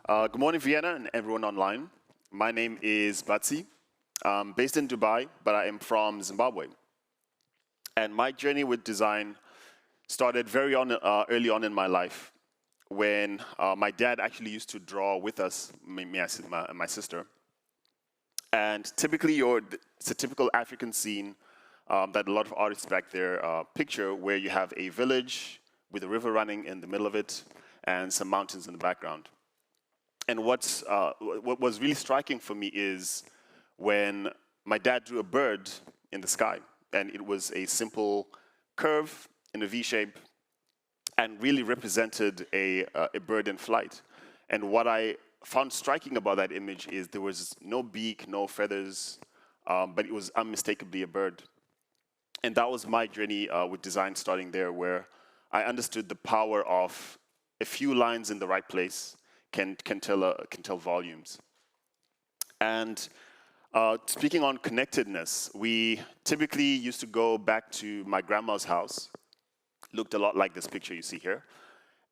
Good morning, Vienna, and everyone online. My name is Batsi. I'm based in Dubai, but I am from Zimbabwe. And my journey with design started early on in my life when my dad actually used to draw with us, me and my sister. And typically, it's a typical African scene that a lot of artists back there picture, where you have a village with a river running in the middle of it and some mountains in the background. And what was really striking for me is when my dad drew a bird in the sky, and it was a simple curve in a V shape, and really represented a bird in flight. And what I found striking about that image is there was no beak, no feathers, but it was unmistakably a bird. And that was my journey with design, starting there, where I understood the power of a few lines in the right place can tell volumes. And speaking on connectedness, we typically used to go back to my grandma's house. Looked a lot like this picture you see here.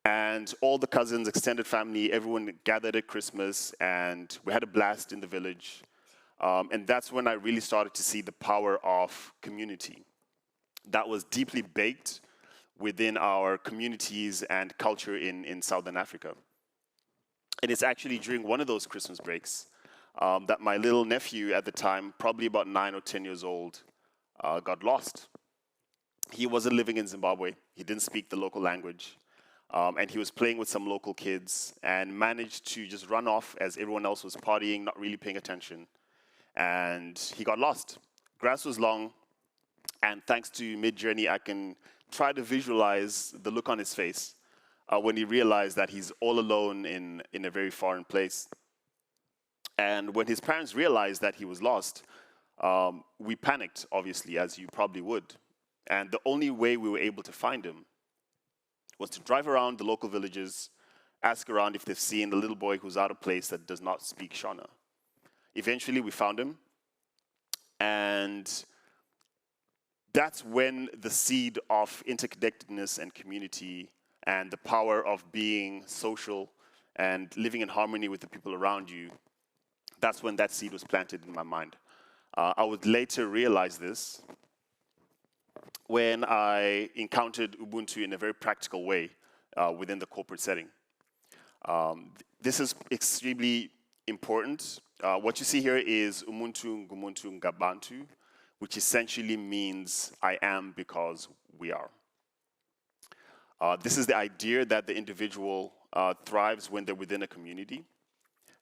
And all the cousins, extended family, everyone gathered at Christmas, and we had a blast in the village. And that's when I really started to see the power of community. That was deeply baked within our communities and culture in Southern Africa. And it's actually during one of those Christmas breaks that my little nephew at the time, probably about 9 or 10 years old, got lost. He wasn't living in Zimbabwe. He didn't speak the local language. And he was playing with some local kids and managed to just run off as everyone else was partying, not really paying attention. And he got lost. Grass was long, and thanks to Midjourney, I can try to visualize the look on his face when he realized that he's all alone in a very foreign place. And when his parents realized that he was lost, we panicked, obviously, as you probably would. And the only way we were able to find him was to drive around the local villages, ask around if they've seen the little boy who's out of place that does not speak Shona. Eventually, we found him, and that's when the seed of interconnectedness and community and the power of being social and living in harmony with the people around you, that's when that seed was planted in my mind. I would later realize this when I encountered Ubuntu in a very practical way within the corporate setting. This is extremely important. What you see here is Umuntu Ngumuntu Ngabantu, which essentially means I am because we are. This is the idea that the individual thrives when they're within a community.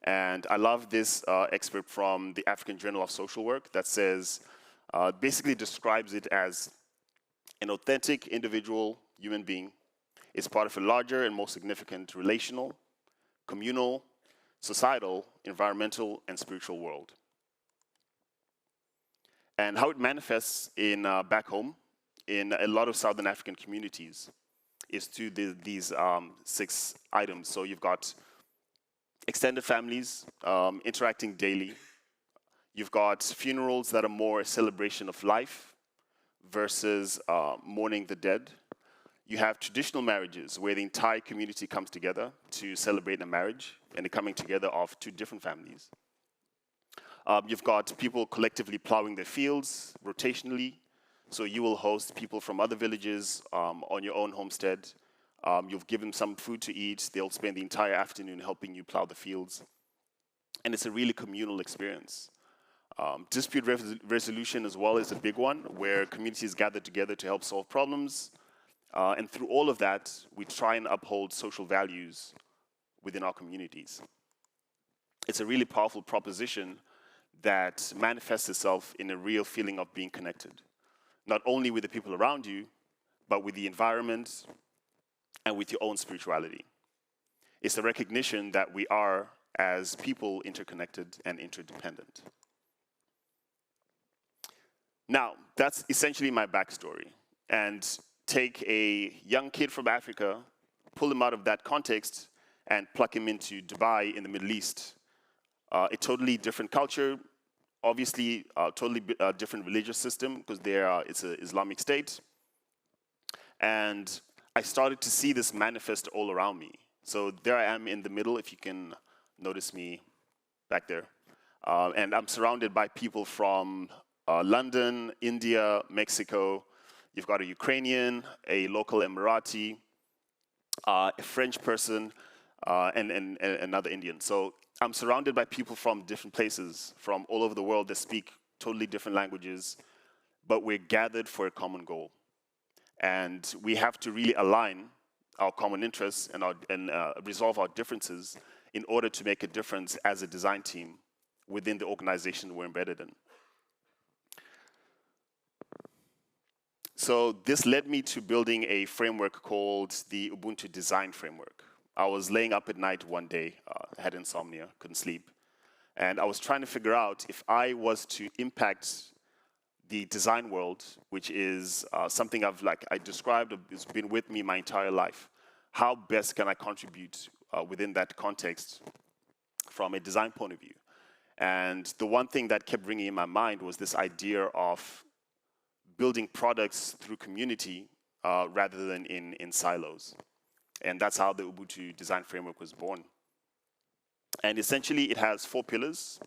And I love this excerpt from the African Journal of Social Work that says, basically describes it as an authentic individual human being is part of a larger and more significant relational, communal, societal, environmental, and spiritual world. And how it manifests in back home in a lot of Southern African communities is through these 6 items. So you've got extended families interacting daily. You've got funerals that are more a celebration of life versus mourning the dead. You have traditional marriages where the entire community comes together to celebrate a marriage and the coming together of 2 different families. You've got people collectively plowing their fields rotationally. So you will host people from other villages on your own homestead. You'll give them some food to eat. They'll spend the entire afternoon helping you plow the fields. And it's a really communal experience. Dispute resolution as well is a big one, where communities gather together to help solve problems. And through all of that, we try and uphold social values within our communities. It's a really powerful proposition that manifests itself in a real feeling of being connected, not only with the people around you, but with the environment and with your own spirituality. It's the recognition that we are, as people, interconnected and interdependent. Now, that's essentially my backstory. And take a young kid from Africa, pull him out of that context, and plug him into Dubai in the Middle East. A totally different culture, obviously totally different religious system, because it's an Islamic state. And I started to see this manifest all around me. So there I am in the middle, if you can notice me back there. And I'm surrounded by people from London, India, Mexico. You've got a Ukrainian, a local Emirati, a French person, and another Indian. So I'm surrounded by people from different places, from all over the world that speak totally different languages, but we're gathered for a common goal. And we have to really align our common interests and resolve our differences in order to make a difference as a design team within the organization we're embedded in. So this led me to building a framework called the Ubuntu Design Framework. I was laying up at night one day, had insomnia, couldn't sleep, and I was trying to figure out if I was to impact the design world, which is something I described, it's been with me my entire life. How best can I contribute within that context from a design point of view? And the one thing that kept ringing in my mind was this idea of building products through community rather than in silos. And that's how the Ubuntu Design Framework was born. And essentially, it has 4 pillars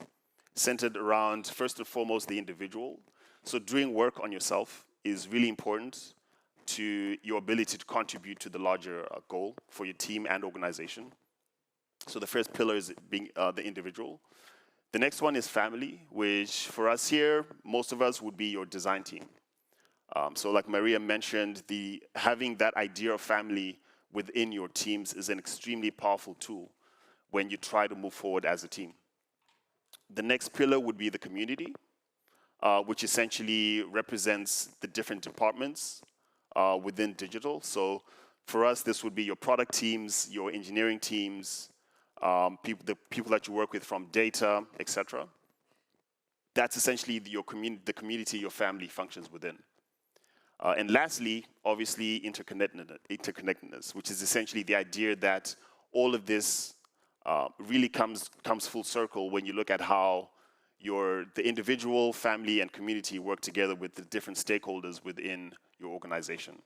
centered around, first and foremost, the individual. So doing work on yourself is really important to your ability to contribute to the larger goal for your team and organization. So the first pillar is being the individual. The next one is family, which for us here, most of us would be your design team. So like Maria mentioned, having that idea of family within your teams is an extremely powerful tool when you try to move forward as a team. The next pillar would be the community, which essentially represents the different departments within digital. So for us, this would be your product teams, your engineering teams, the people that you work with from data, etc. That's essentially the community your family functions within. And lastly, obviously, interconnectedness, which is essentially the idea that all of this really comes full circle when you look at how the individual, family, and community work together with the different stakeholders within your organization.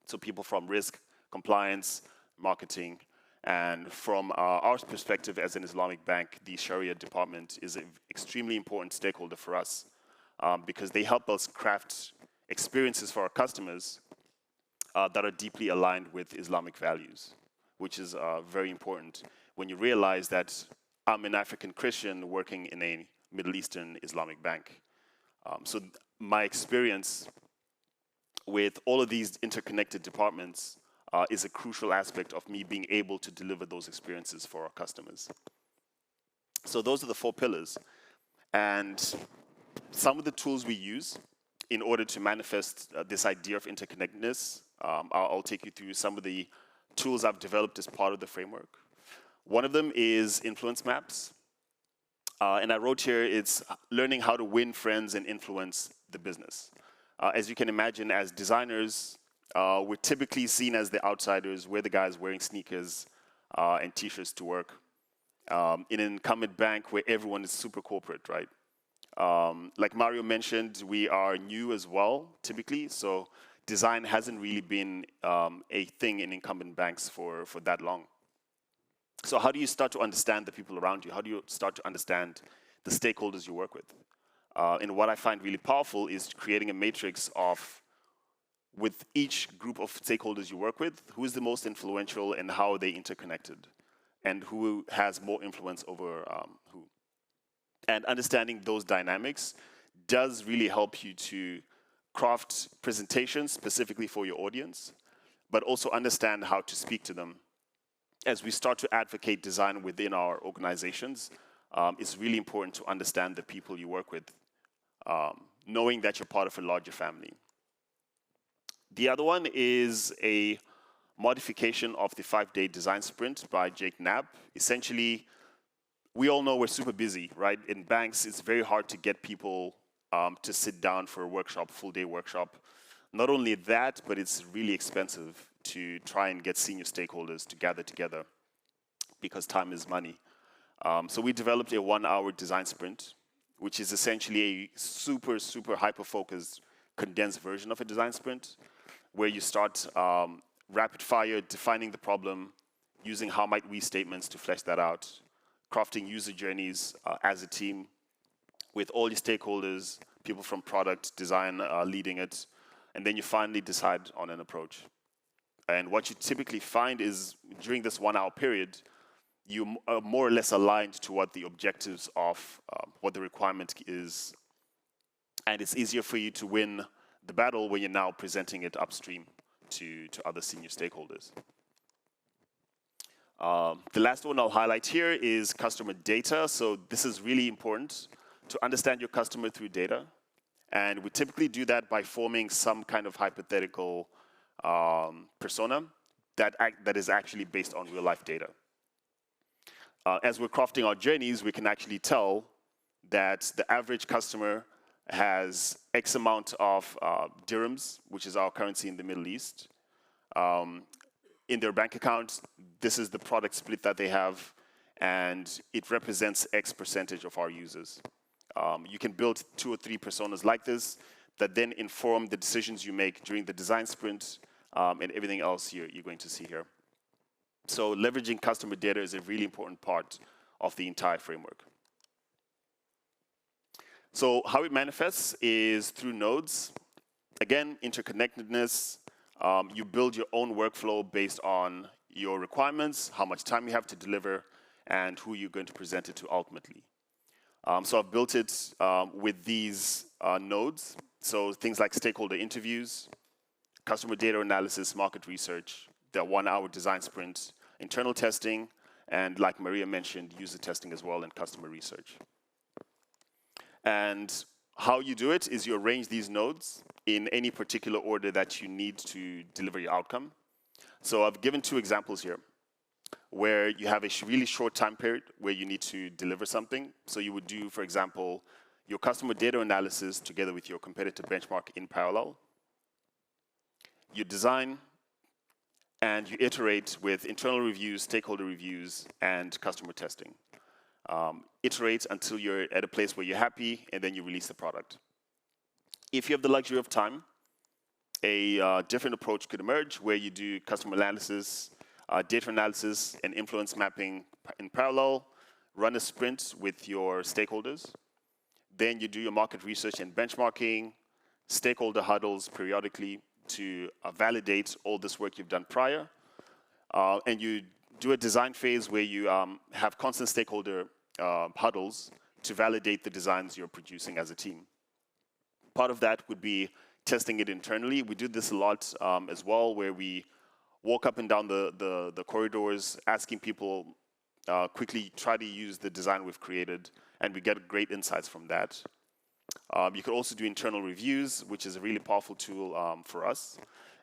So people from risk, compliance, marketing, and from our perspective as an Islamic bank, the Sharia department is an extremely important stakeholder for us because they help us craft experiences for our customers that are deeply aligned with Islamic values, which is very important when you realize that I'm an African Christian working in a Middle Eastern Islamic bank. So my experience with all of these interconnected departments is a crucial aspect of me being able to deliver those experiences for our customers. So those are the 4 pillars. And some of the tools we use in order to manifest this idea of interconnectedness, I'll take you through some of the tools I've developed as part of the framework. One of them is influence maps. And I wrote here, it's learning how to win friends and influence the business. As you can imagine, as designers, we're typically seen as the outsiders. We're the guys wearing sneakers and t-shirts to work. In an incumbent bank where everyone is super corporate, right? Like Mario mentioned, we are new as well, typically, so design hasn't really been a thing in incumbent banks for that long. So how do you start to understand the people around you? How do you start to understand the stakeholders you work with? And what I find really powerful is creating a matrix of, with each group of stakeholders you work with, who is the most influential and how are they interconnected, and who has more influence over who. And understanding those dynamics does really help you to craft presentations specifically for your audience, but also understand how to speak to them. As we start to advocate design within our organizations, it's really important to understand the people you work with, knowing that you're part of a larger family. The other one is a modification of the 5-day design sprint by Jake Knapp. Essentially, we all know we're super busy, right? In banks, it's very hard to get people to sit down for a workshop, full-day workshop. Not only that, but it's really expensive to try and get senior stakeholders to gather together because time is money. So we developed a 1-hour design sprint, which is essentially a super, super hyper-focused, condensed version of a design sprint, where you start rapid fire defining the problem, using how might we statements to flesh that out, crafting user journeys as a team with all your stakeholders, people from product, design leading it, and then you finally decide on an approach. And what you typically find is during this 1 hour period, you are more or less aligned to what the objectives of what the requirement is. And it's easier for you to win the battle when you're now presenting it upstream to other senior stakeholders. The last one I'll highlight here is customer data. So this is really important to understand your customer through data. And we typically do that by forming some kind of hypothetical persona that is actually based on real life data. As we're crafting our journeys, we can actually tell that the average customer has X amount of dirhams, which is our currency in the Middle East. In their bank account, this is the product split that they have, and it represents X percentage of our users. You can build 2 or 3 personas like this that then inform the decisions you make during the design sprint and everything else you're going to see here. So leveraging customer data is a really important part of the entire framework. So how it manifests is through nodes. Again, interconnectedness. You build your own workflow based on your requirements, how much time you have to deliver, and who you're going to present it to ultimately. So I've built it with these nodes. So things like stakeholder interviews, customer data analysis, market research, the 1 hour design sprint, internal testing, and like Maria mentioned, user testing as well, and customer research. And how you do it is you arrange these nodes in any particular order that you need to deliver your outcome. So I've given 2 examples here where you have a really short time period where you need to deliver something. So you would do, for example, your customer data analysis together with your competitor benchmark in parallel. You design and you iterate with internal reviews, stakeholder reviews, and customer testing. Iterate until you're at a place where you're happy, and then you release the product. If you have the luxury of time, a different approach could emerge where you do customer analysis, data analysis, and influence mapping in parallel, run a sprint with your stakeholders. Then you do your market research and benchmarking, stakeholder huddles periodically to validate all this work you've done prior. And you do a design phase where you have constant stakeholder huddles to validate the designs you're producing as a team. Part of that would be testing it internally. We do this a lot as well, where we walk up and down the corridors, asking people quickly try to use the design we've created, and we get great insights from that. You could also do internal reviews, which is a really powerful tool for us,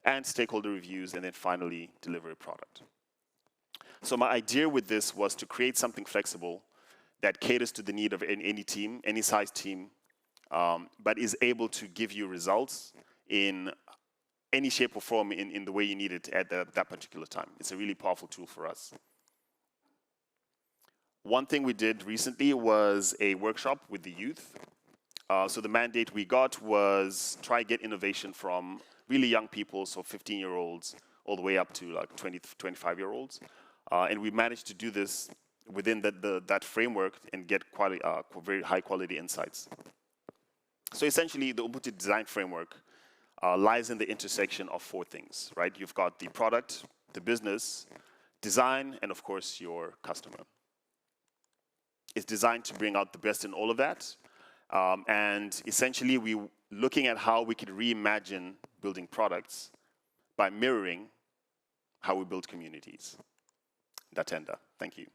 and stakeholder reviews, and then finally deliver a product. So my idea with this was to create something flexible that caters to the need of any team, any size team, but is able to give you results in any shape or form in the way you need it at that particular time. It's a really powerful tool for us. One thing we did recently was a workshop with the youth. So the mandate we got was try get innovation from really young people, so 15-year-olds, all the way up to like 20, 25-year-olds. And we managed to do this within that framework and get very high-quality insights. So essentially, the Ubuntu design framework lies in the intersection of 4 things, right? You've got the product, the business, design, and of course, your customer. It's designed to bring out the best in all of that. And essentially, we're looking at how we could reimagine building products by mirroring how we build communities. Datenda. Thank you.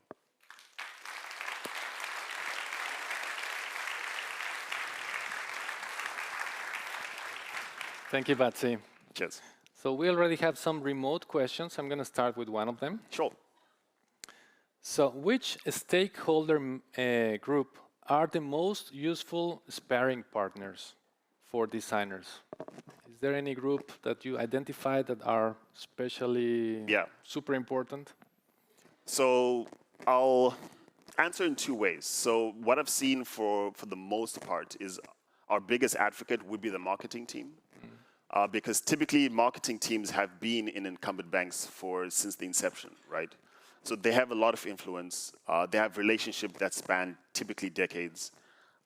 Thank you, Batsy. Cheers. So we already have some remote questions. I'm going to start with one of them. Sure. So which stakeholder group are the most useful sparring partners for designers? Is there any group that you identify that are especially super important? So I'll answer in 2 ways. So what I've seen for the most part is our biggest advocate would be the marketing team. Because typically marketing teams have been in incumbent banks since the inception, right? So they have a lot of influence. They have relationships that span typically decades,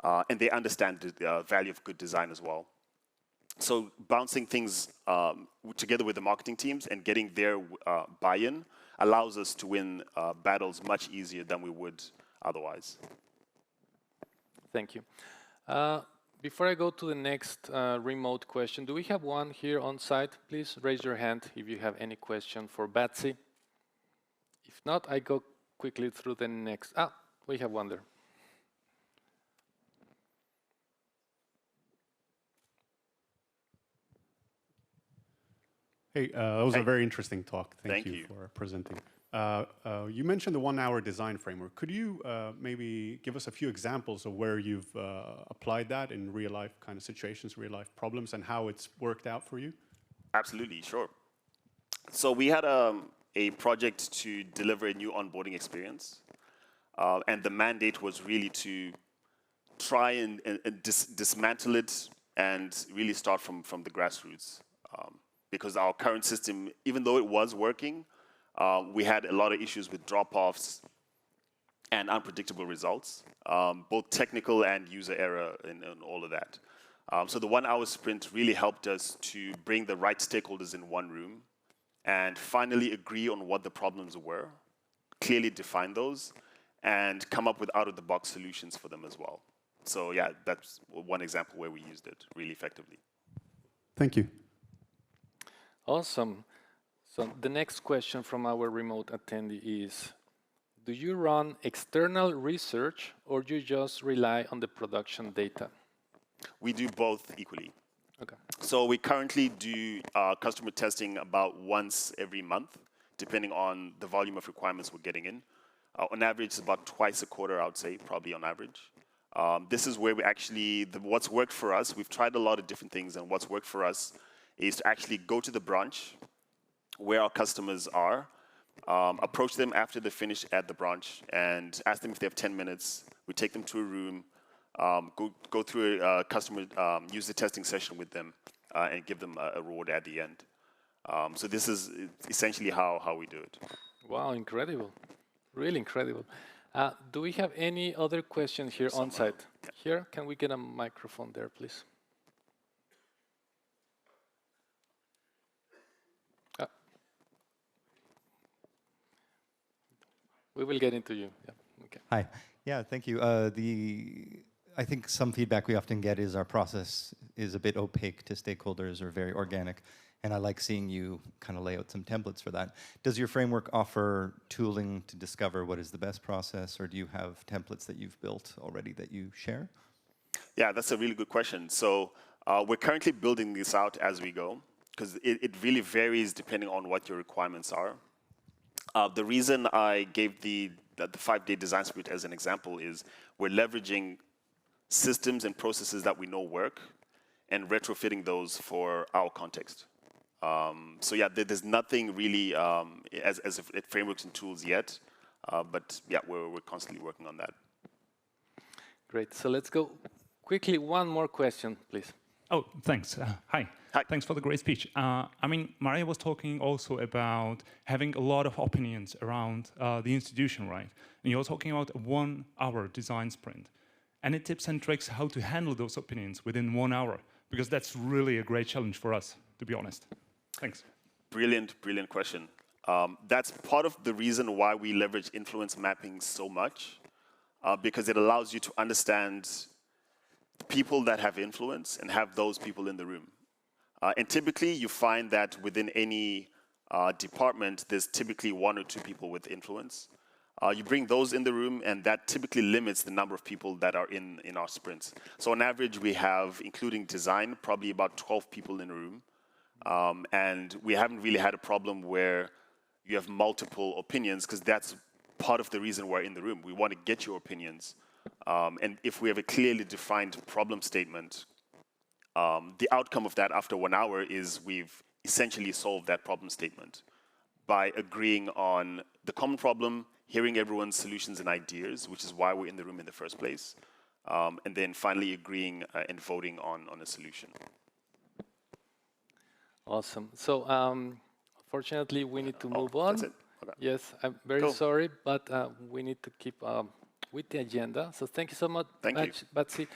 and they understand the value of good design as well. So bouncing things together with the marketing teams and getting their buy-in allows us to win battles much easier than we would otherwise. Thank you. Before I go to the next remote question, do we have one here on site? Please raise your hand if you have any question for Batsy. If not, I go quickly through the next. We have one there. Hey, that was a very interesting talk. Thank you you for presenting. You mentioned the 1-hour design framework. Could you maybe give us a few examples of where you've applied that in real life kind of situations, real life problems, and how it's worked out for you? Absolutely, sure. So we had a project to deliver a new onboarding experience, and the mandate was really to try and dismantle it and really start from the grassroots. Because our current system, even though it was working, we had a lot of issues with drop-offs and unpredictable results, both technical and user error and all of that. So the 1-hour sprint really helped us to bring the right stakeholders in one room and finally agree on what the problems were, clearly define those, and come up with out-of-the-box solutions for them as well. So yeah, that's one example where we used it really effectively. Thank you. Awesome. So the next question from our remote attendee is, do you run external research or do you just rely on the production data? We do both equally. Okay. So we currently do customer testing about once every month, depending on the volume of requirements we're getting in. On average, it's about twice a quarter, I would say, probably on average. This is where we actually, what's worked for us, we've tried a lot of different things, and what's worked for us is to actually go to the branch where our customers are, approach them after they finish at the branch, and ask them if they have 10 minutes. We take them to a room, go through a customer user testing session with them, and give them a reward at the end. So this is essentially how we do it. Wow, incredible. Really incredible. Do we have any other questions here on site? Yeah. Here, can we get a microphone there, please? We will get into you. Yeah. Okay. Hi. Yeah, thank you. I think some feedback we often get is our process is a bit opaque to stakeholders or very organic, and I like seeing you kind of lay out some templates for that. Does your framework offer tooling to discover what is the best process, or do you have templates that you've built already that you share? Yeah, that's a really good question. So we're currently building this out as we go, because it really varies depending on what your requirements are. The reason I gave the 5-day design sprint as an example is we're leveraging systems and processes that we know work and retrofitting those for our context. So yeah, there's nothing really as frameworks and tools yet, but yeah, we're constantly working on that. Great. So let's go quickly. One more question, please. Oh, thanks. Hi. Hi. Thanks for the great speech. I mean, Maria was talking also about having a lot of opinions around the institution, right? And you're talking about a 1-hour design sprint. Any tips and tricks how to handle those opinions within 1 hour? Because that's really a great challenge for us, to be honest. Thanks. Brilliant, brilliant question. That's part of the reason why we leverage influence mapping so much, because it allows you to understand people that have influence and have those people in the room. And typically, you find that within any department, there's typically 1 or 2 people with influence. You bring those in the room, and that typically limits the number of people that are in our sprints. So on average, we have, including design, probably about 12 people in a room. And we haven't really had a problem where you have multiple opinions, because that's part of the reason we're in the room. We want to get your opinions. And if we have a clearly defined problem statement, the outcome of that after 1 hour is we've essentially solved that problem statement by agreeing on the common problem, hearing everyone's solutions and ideas, which is why we're in the room in the first place, and then finally agreeing and voting on a solution. Awesome. So, fortunately, we need to move on. That's it? Okay. Yes, I'm very Cool. sorry, but we need to keep with the agenda. So thank you so much, Thank you. Betsy.